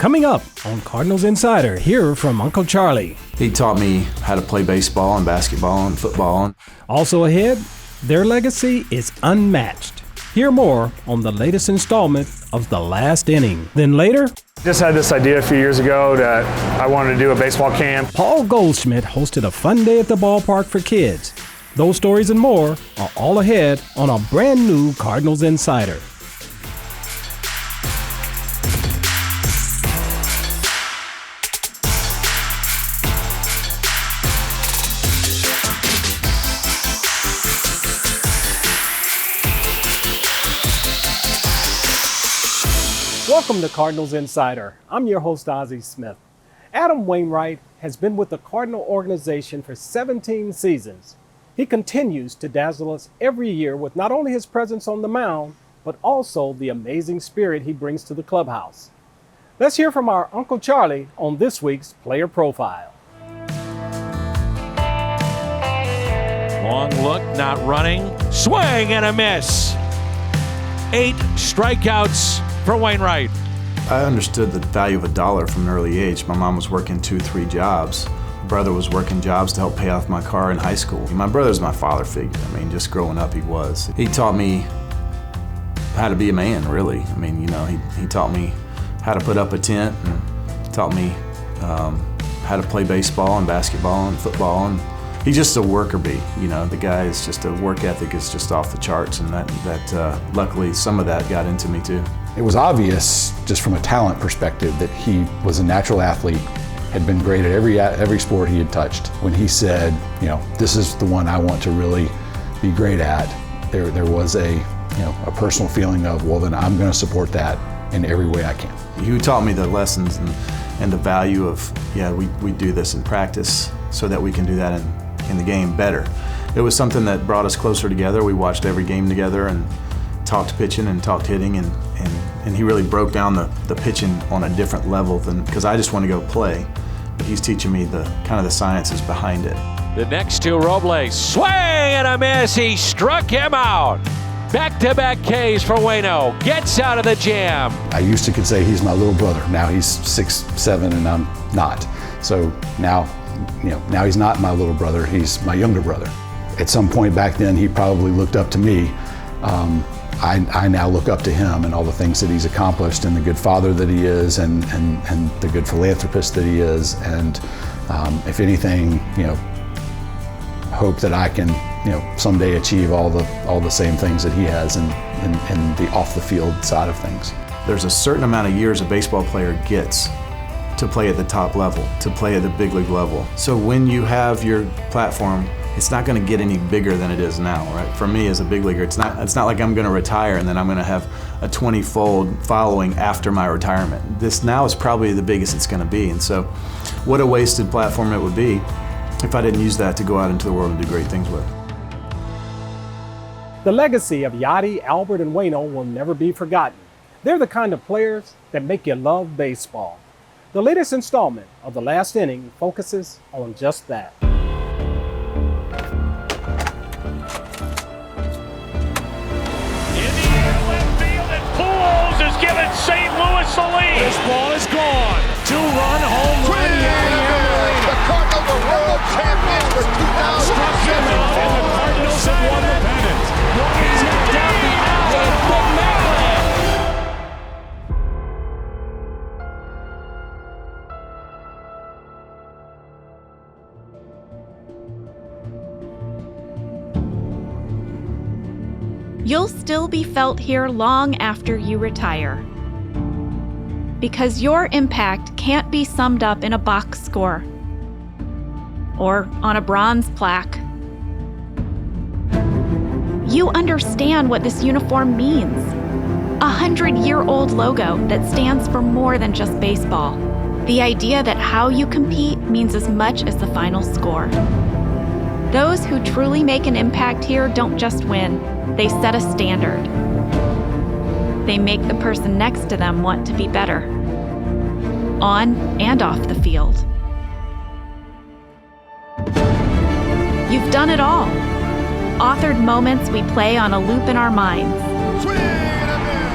Coming up on Cardinals Insider, hear from Uncle Charlie. He taught me how to play baseball and basketball and football. Also ahead, their legacy is unmatched. Hear more on the latest installment of The Last Inning. Then later, just had this idea a few years ago that I wanted to do a baseball camp. Paul Goldschmidt hosted a fun day at the ballpark for kids. Those stories and more are all ahead on a brand new Cardinals Insider. Welcome to Cardinals Insider. I'm your host, Ozzie Smith. Adam Wainwright has been with the Cardinal organization for 17 seasons. He continues to dazzle us every year with not only his presence on the mound, but also the amazing spirit he brings to the clubhouse. Let's hear from our Uncle Charlie on this week's Player Profile. Long look, not running, swing and a miss. 8 strikeouts for Wainwright. I understood the value of $1 from an early age. My mom was working 2-3 jobs. My brother was working jobs to help pay off my car in high school. My brother's my father figure. I mean, just growing up, he was. He taught me how to be a man, really. I mean, he taught me how to put up a tent and taught me how to play baseball and basketball and football. And he's just a worker bee. The guy is just a work ethic is just off the charts, and that luckily some of that got into me too. It was obvious, just from a talent perspective, that he was a natural athlete, had been great at every sport he had touched. When he said, this is the one I want to really be great at, there was a personal feeling of, well, then I'm going to support that in every way I can. He taught me the lessons and the value of, we do this in practice so that we can do that in the game better. It was something that brought us closer together. We watched every game together and talked pitching and talked hitting, and he really broke down the pitching on a different level because I just want to go play, but he's teaching me the kind of the sciences behind it. The next to Robles, swing and a miss. He struck him out. Back-to-back Ks for Waino. Gets out of the jam. I used to say he's my little brother. Now he's 6'7" and I'm not. So now he's not my little brother. He's my younger brother. At some point back then, he probably looked up to me. I now look up to him and all the things that he's accomplished, and the good father that he is, and the good philanthropist that he is, and if anything, hope that I can, someday achieve all the same things that he has in the off the field side of things. There's a certain amount of years a baseball player gets to play at the top level, to play at the big league level. So when you have your platform, it's not going to get any bigger than it is now, right? For me as a big leaguer, it's not like I'm going to retire and then I'm going to have a 20-fold following after my retirement. This now is probably the biggest it's going to be, and so what a wasted platform it would be if I didn't use that to go out into the world and do great things with. The legacy of Yachty, Albert, and Waino will never be forgotten. They're the kind of players that make you love baseball. The latest installment of The Last Inning focuses on just that. Giving St. Louis the lead. This ball is gone. 2-run home run. The Cardinals are world champions for 2007. And the Cardinals have won the pennant. He's got down the alley. Big Maryland. You'll still be felt here long after you retire. Because your impact can't be summed up in a box score or on a bronze plaque. You understand what this uniform means. A 100-year-old logo that stands for more than just baseball. The idea that how you compete means as much as the final score. Those who truly make an impact here don't just win. They set a standard. They make the person next to them want to be better, on and off the field. You've done it all. Authored moments we play on a loop in our minds.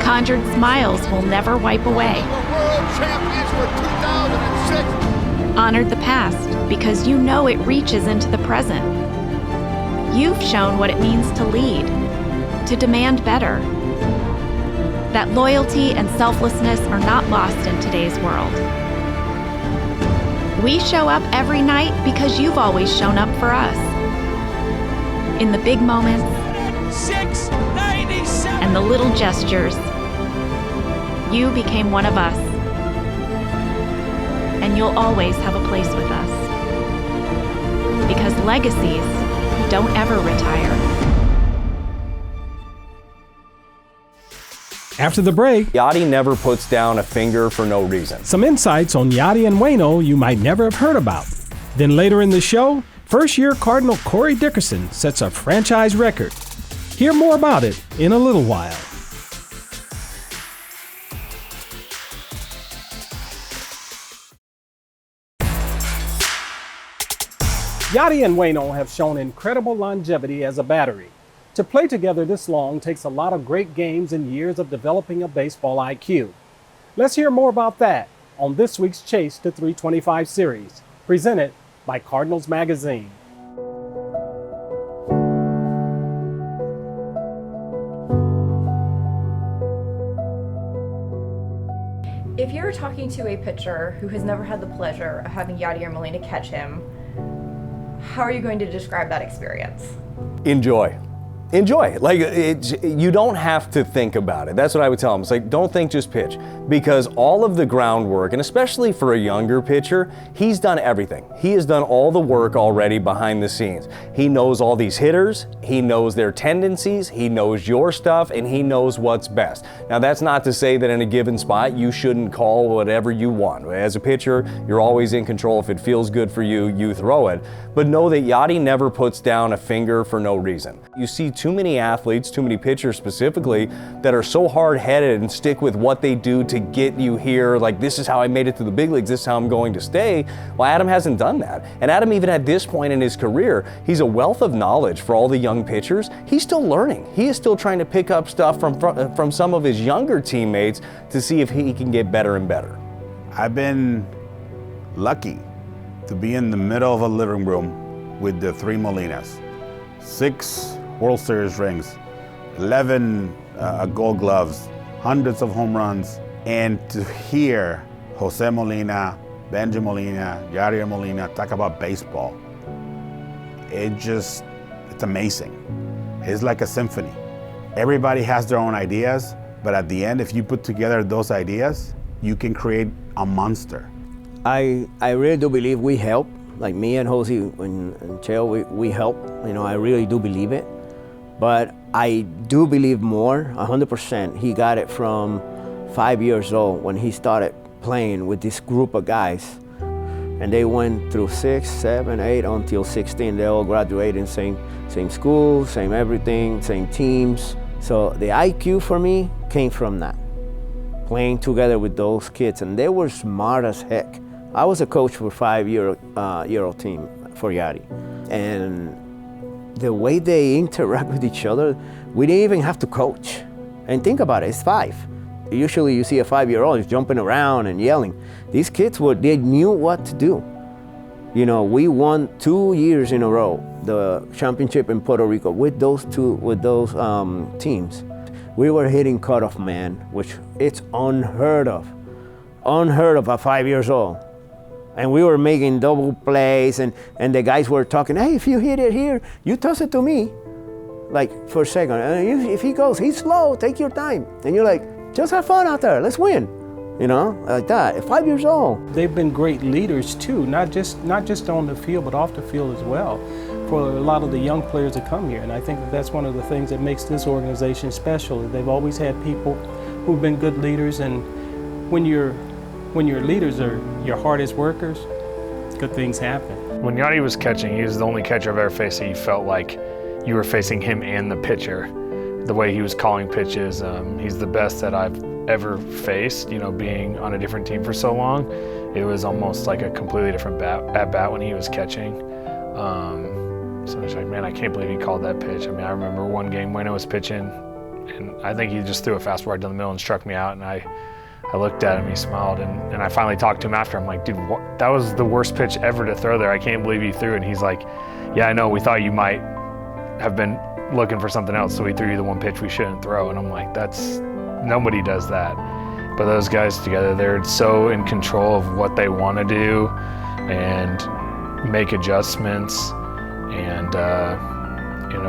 Conjured smiles we'll never wipe away. world champions for 2006. Honored the past because you know it reaches into the present. You've shown what it means to lead, to demand better. That loyalty and selflessness are not lost in today's world. We show up every night because you've always shown up for us. In the big moments, 697. and the little gestures, you became one of us. And you'll always have a place with us. Because legacies don't ever retire. After the break, Yachty never puts down a finger for no reason. some insights on Yachty and Waino you might never have heard about. Then later in the show, first-year Cardinal Corey Dickerson sets a franchise record. Hear more about it in a little while. Yachty and Waino have shown incredible longevity as a battery. To play together this long takes a lot of great games and years of developing a baseball IQ. Let's hear more about that on this week's Chase to 325 series, presented by Cardinals Magazine. If you're talking to a pitcher who has never had the pleasure of having Yachty or Molina catch him, how are you going to describe that experience? Enjoy. Enjoy. Like, you don't have to think about it. That's what I would tell them. It's like, don't think, just pitch. Because all of the groundwork, and especially for a younger pitcher, he's done everything. He has done all the work already behind the scenes. He knows all these hitters, he knows their tendencies, he knows your stuff, and he knows what's best. Now, that's not to say that in a given spot, you shouldn't call whatever you want. As a pitcher, you're always in control. If it feels good for you, you throw it. But know that Yachty never puts down a finger for no reason. You see too many athletes, too many pitchers specifically, that are so hard-headed and stick with what they do to get you here, like, this is how I made it to the big leagues, this is how I'm going to stay. Well, Adam hasn't done that. And Adam, even at this point in his career, he's a wealth of knowledge for all the young pitchers. He's still learning. He is still trying to pick up stuff from some of his younger teammates to see if he can get better and better. I've been lucky to be in the middle of a living room with the three Molinas. 6 World Series rings, 11 Gold Gloves, hundreds of home runs, and to hear Jose Molina, Benji Molina, Yadier Molina talk about baseball, it's amazing. It's like a symphony. Everybody has their own ideas, but at the end, if you put together those ideas, you can create a monster. I really do believe we help, like me and Jose and Cheo, we help. You know, I really do believe it. But I do believe more, 100%. He got it from 5 years old when he started playing with this group of guys. And they went through 6, 7, 8 until 16. They all graduated in same school, same everything, same teams. So the IQ for me came from that, playing together with those kids. And they were smart as heck. I was a coach for a 5-year-old team for Yachty. And the way they interact with each other, we didn't even have to coach. And think about it, it's 5. Usually you see a 5-year-old jumping around and yelling. These kids, they knew what to do. You know, we won 2 years in a row, the championship in Puerto Rico with those teams. We were hitting cutoff man, which it's unheard of at 5 years old. And we were making double plays, and the guys were talking, hey, if you hit it here, you toss it to me, like for a second. And if he goes, he's slow, take your time. And you're like, just have fun out there, let's win. You know, like that, at 5 years old. They've been great leaders too, not just on the field, but off the field as well, for a lot of the young players that come here. And I think that's one of the things that makes this organization special. They've always had people who've been good leaders, and when your leaders are your hardest workers, good things happen. When Yachty was catching, he was the only catcher I've ever faced that you felt like you were facing him and the pitcher. The way he was calling pitches, he's the best that I've ever faced, you know, being on a different team for so long. It was almost like a completely different at bat when he was catching. So it's like, man, I can't believe he called that pitch. I mean, I remember one game Waino was pitching, and I think he just threw a fastball right down the middle and struck me out, and I I looked at him, he smiled, and I finally talked to him after. I'm like, dude, that was the worst pitch ever to throw there. I can't believe you threw it. And he's like, yeah, I know, we thought you might have been looking for something else, so we threw you the one pitch we shouldn't throw. And I'm like, nobody does that. But those guys together, they're so in control of what they want to do and make adjustments. And,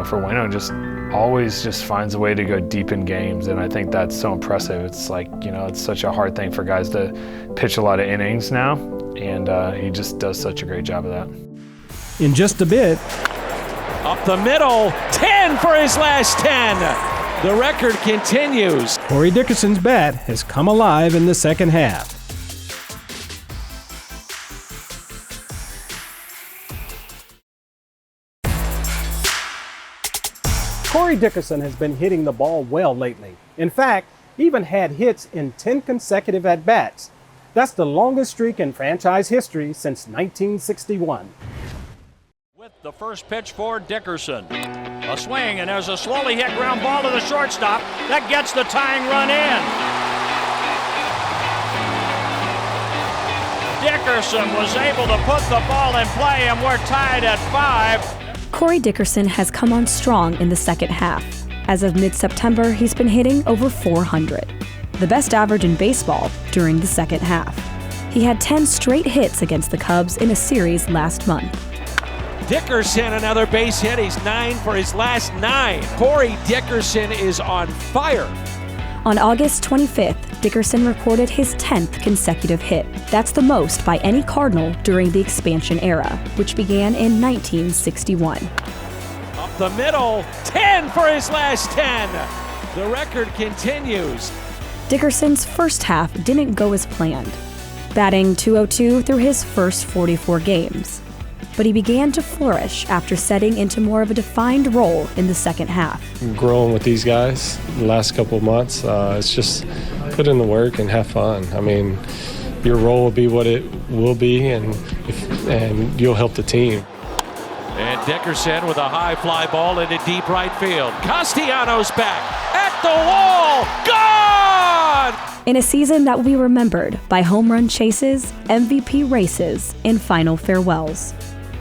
for Waino, just always just finds a way to go deep in games, and I think that's so impressive. It's like, it's such a hard thing for guys to pitch a lot of innings now, and he just does such a great job of that. In just a bit. Up the middle, 10 for his last 10. The record continues. Corey Dickerson's bat has come alive in the second half. Corey Dickerson has been hitting the ball well lately. In fact, he even had hits in 10 consecutive at-bats. That's the longest streak in franchise history since 1961. With the first pitch for Dickerson. A swing, and there's a slowly hit ground ball to the shortstop. That gets the tying run in. Dickerson was able to put the ball in play, and we're tied at 5. Corey Dickerson has come on strong in the second half. As of mid-September, he's been hitting over 400, the best average in baseball during the second half. He had 10 straight hits against the Cubs in a series last month. Dickerson, another base hit. He's 9 for his last 9. Corey Dickerson is on fire. On August 25th, Dickerson recorded his 10th consecutive hit. That's the most by any Cardinal during the expansion era, which began in 1961. Up the middle, 10 for his last 10. The record continues. Dickerson's first half didn't go as planned, batting .202 through his first 44 games. But he began to flourish after setting into more of a defined role in the second half. Growing with these guys the last couple of months, it's just put in the work and have fun. I mean, your role will be what it will be, and you'll help the team. And Dickerson with a high fly ball into deep right field. Castellanos back at the wall, gone! In a season that will be remembered by home run chases, MVP races, and final farewells,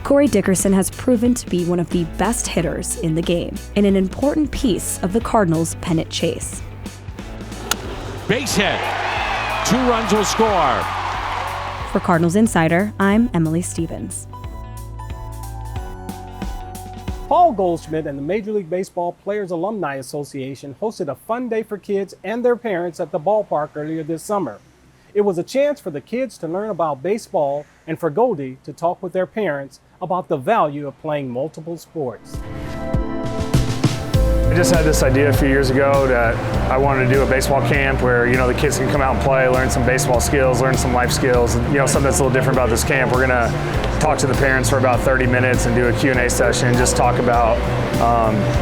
Corey Dickerson has proven to be one of the best hitters in the game and an important piece of the Cardinals' pennant chase. Base hit. 2 runs will score. For Cardinals Insider, I'm Emily Stevens. Paul Goldschmidt and the Major League Baseball Players Alumni Association hosted a fun day for kids and their parents at the ballpark earlier this summer. It was a chance for the kids to learn about baseball and for Goldie to talk with their parents about the value of playing multiple sports. I just had this idea a few years ago that I wanted to do a baseball camp where, the kids can come out and play, learn some baseball skills, learn some life skills. Something that's a little different about this camp. We're gonna talk to the parents for about 30 minutes and do a Q&A session and just talk about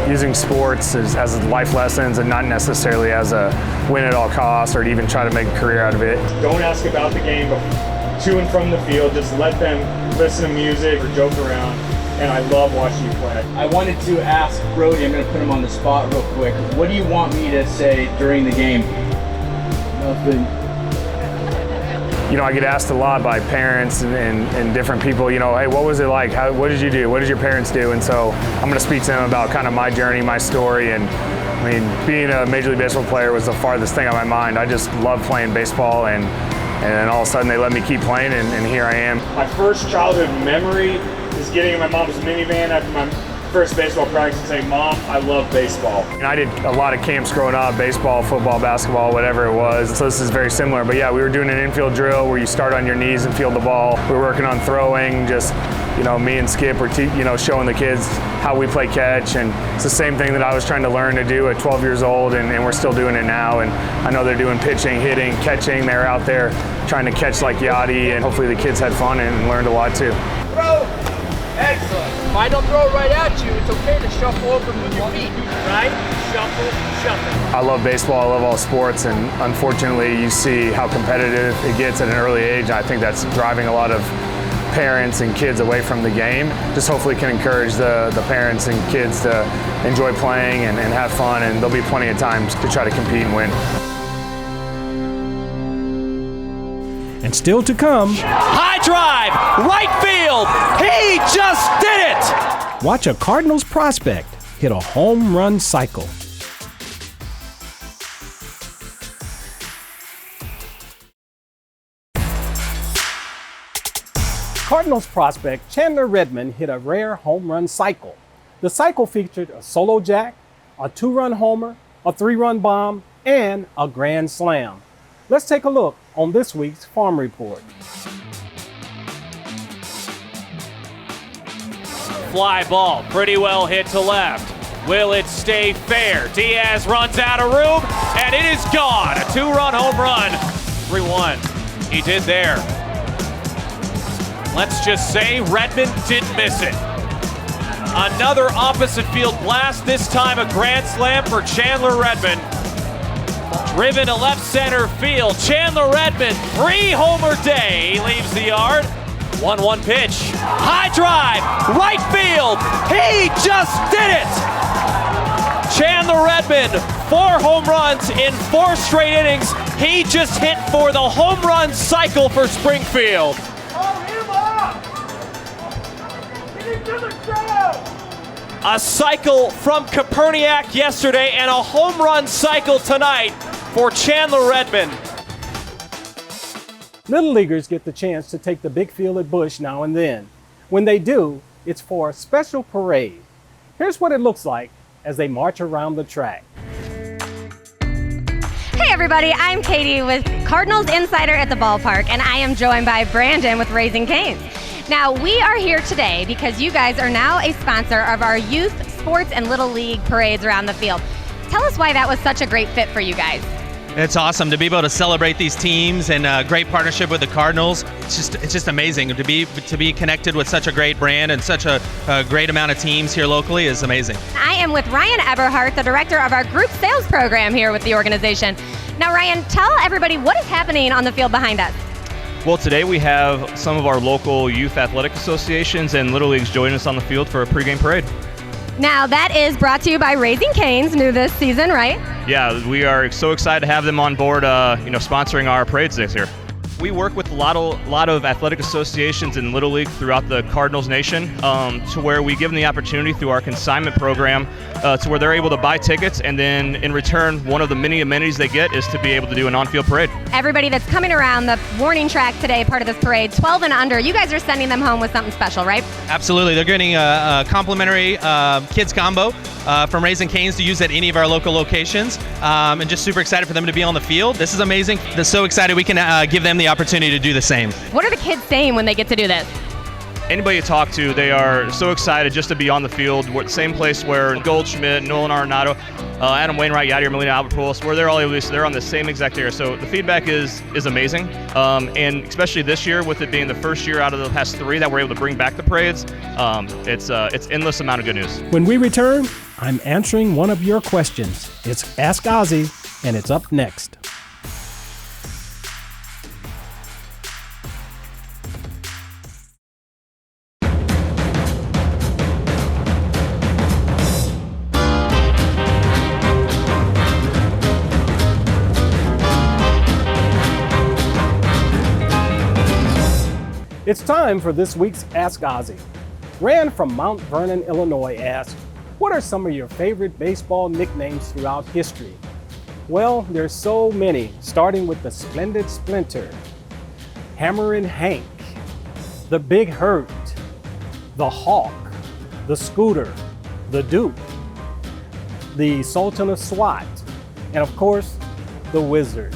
using sports as life lessons and not necessarily as a win at all costs or to even try to make a career out of it. Don't ask about the game to and from the field. Just let them listen to music or joke around. And I love watching you play. I wanted to ask Brody, I'm going to put him on the spot real quick. What do you want me to say during the game? Nothing. I get asked a lot by parents and different people, hey, what was it like? What did you do? What did your parents do? And so I'm going to speak to them about kind of my journey, my story. And I mean, being a Major League Baseball player was the farthest thing on my mind. I just love playing baseball, and then all of a sudden they let me keep playing, and here I am. My first childhood memory is getting in my mom's minivan after my first baseball practice and saying, Mom, I love baseball. And I did a lot of camps growing up, baseball, football, basketball, whatever it was. So this is very similar. But yeah, we were doing an infield drill where you start on your knees and field the ball. We were working on throwing, just, me and Skip were, showing the kids how we play catch. And it's the same thing that I was trying to learn to do at 12 years old, and we're still doing it now. And I know they're doing pitching, hitting, catching. They're out there trying to catch like Yachty, and hopefully the kids had fun and learned a lot too. Throw! Excellent. If I don't throw right at you, it's okay to shuffle open with your feet, right? Shuffle, shuffle. I love baseball, I love all sports, and unfortunately you see how competitive it gets at an early age. I think that's driving a lot of parents and kids away from the game. Just hopefully can encourage the parents and kids to enjoy playing and have fun, and there'll be plenty of times to try to compete and win. And still to come, high drive, right field. He just did it. Watch a Cardinals prospect hit a home run cycle. Cardinals prospect Chandler Redmond hit a rare home run cycle. The cycle featured a solo jack, a 2-run homer, a 3-run bomb, and a grand slam. Let's take a look on this week's Farm Report. Fly ball, pretty well hit to left. Will it stay fair? Diaz runs out of room, and it is gone. A 2-run home run. 3-1. He did there. Let's just say Redmond didn't miss it. Another opposite field blast, this time a grand slam for Chandler Redmond. Driven to left center field. Chandler Redmond, 3-homer day. He leaves the yard. 1-1 pitch. High drive, right field. He just did it. Chandler Redmond, 4 home runs in 4 straight innings. He just hit for the home run cycle for Springfield. A cycle from Koperniak yesterday and a home run cycle tonight for Chandler Redmond. Little leaguers get the chance to take the big field at Busch now and then. When they do, it's for a special parade. Here's what it looks like as they march around the track. Hey everybody, I'm Katie with Cardinals Insider at the ballpark, and I am joined by Brandon with Raising Cane's. Now, we are here today because you guys are now a sponsor of our youth sports and little league parades around the field. Tell us why that was such a great fit for you guys. It's awesome to be able to celebrate these teams and a great partnership with the Cardinals. It's just amazing to be connected with such a great brand and such a great amount of teams here locally is amazing. I am with Ryan Eberhardt, the director of our group sales program here with the organization. Now, Ryan, tell everybody what is happening on the field behind us. Well, today we have some of our local youth athletic associations and Little Leagues joining us on the field for a pregame parade. Now, that is brought to you by Raising Cane's, new this season, right? Yeah, we are so excited to have them on board, sponsoring our parades this year. We work with a lot of athletic associations and Little League throughout the Cardinals nation to where we give them the opportunity through our consignment program to where they're able to buy tickets, and then in return, one of the many amenities they get is to be able to do an on-field parade. Everybody that's coming around the warning track today, part of this parade, 12 and under, you guys are sending them home with something special, right? Absolutely. They're getting a complimentary kids combo from Raising Cane's to use at any of our local locations, and just super excited for them to be on the field. This is amazing. They're so excited we can give them the opportunity to do the same. What are the kids saying when they get to do this? Anybody you talk to, they are so excited just to be on the field. We're at the same place where Goldschmidt, Nolan Arenado, Adam Wainwright, Yadier Molina, Albert Pujols, where they're all able to, they're on the same exact area. So the feedback is amazing, and especially this year with it being the first year out of the past 3 that we're able to bring back the parades, it's endless amount of good news. When we return, I'm answering one of your questions. It's Ask Ozzy, and it's up next. It's time for this week's Ask Ozzy. Rand from Mount Vernon, Illinois asked, what are some of your favorite baseball nicknames throughout history? Well, there's so many, starting with the Splendid Splinter, Hammerin' Hank, the Big Hurt, the Hawk, the Scooter, the Duke, the Sultan of SWAT, and of course, the Wizard.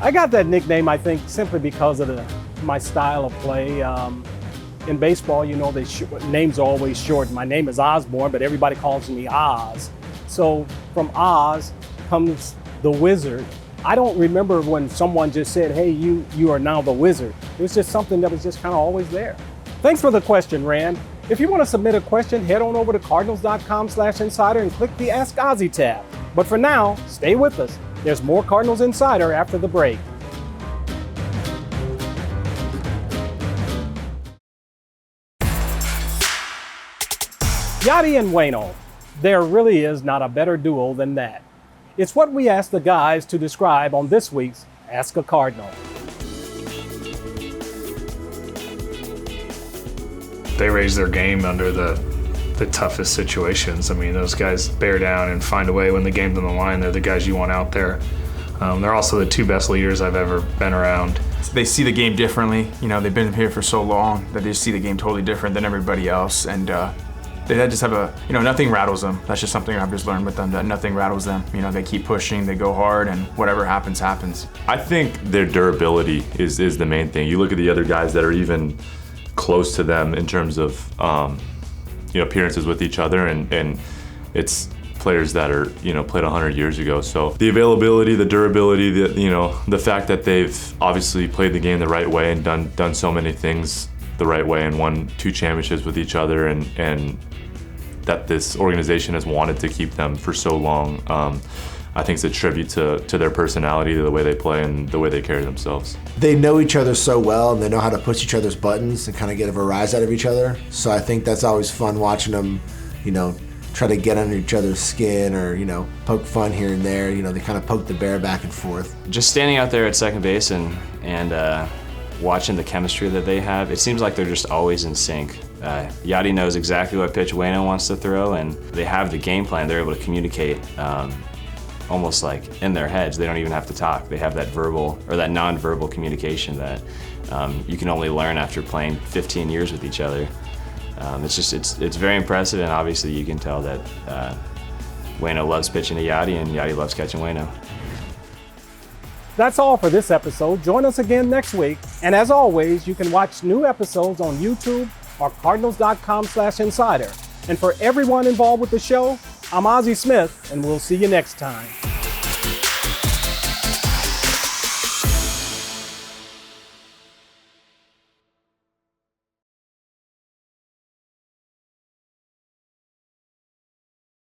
I got that nickname, I think, simply because of my style of play. In baseball, you know, names are always short. My name is Osborne, but everybody calls me Oz. So from Oz comes the Wizard. I don't remember when someone just said, hey, you are now the Wizard. It was just something that was just kind of always there. Thanks for the question, Rand. If you want to submit a question, head on over to cardinals.com/insider and click the Ask Ozzy tab. But for now, stay with us. There's more Cardinals Insider after the break. Yadi and Waino. There really is not a better duo than that. It's what we asked the guys to describe on this week's Ask a Cardinal. they raise their game under the toughest situations. I mean, those guys bear down and find a way when the game's on the line. They're the guys you want out there. They're also the two best leaders I've ever been around. They see the game differently. You know, they've been here for so long that they just see the game totally different than everybody else. And they just have nothing rattles them. That's just something I've just learned with them, that nothing rattles them. You know, they keep pushing, they go hard, and whatever happens, happens. I think their durability is the main thing. You look at the other guys that are even close to them in terms of appearances with each other, and it's players that are played 100 years ago. So the availability, the durability, the fact that they've obviously played the game the right way and done so many things the right way and won 2 championships with each other, and that this organization has wanted to keep them for so long, I think it's a tribute to their personality, to the way they play and the way they carry themselves. They know each other so well, and they know how to push each other's buttons and kind of get a rise out of each other. So I think that's always fun watching them, try to get under each other's skin or, poke fun here and there. They kind of poke the bear back and forth. Just standing out there at second base and watching the chemistry that they have, it seems like they're just always in sync. Yadi knows exactly what pitch Waino wants to throw, and they have the game plan. They're able to communicate almost like in their heads. They don't even have to talk. They have that verbal or that non-verbal communication that you can only learn after playing 15 years with each other. It's very impressive, and obviously you can tell that Waino loves pitching to Yadi, and Yadi loves catching Waino. That's all for this episode. Join us again next week. And as always, you can watch new episodes on YouTube or cardinals.com/insider. And for everyone involved with the show, I'm Ozzie Smith, and we'll see you next time.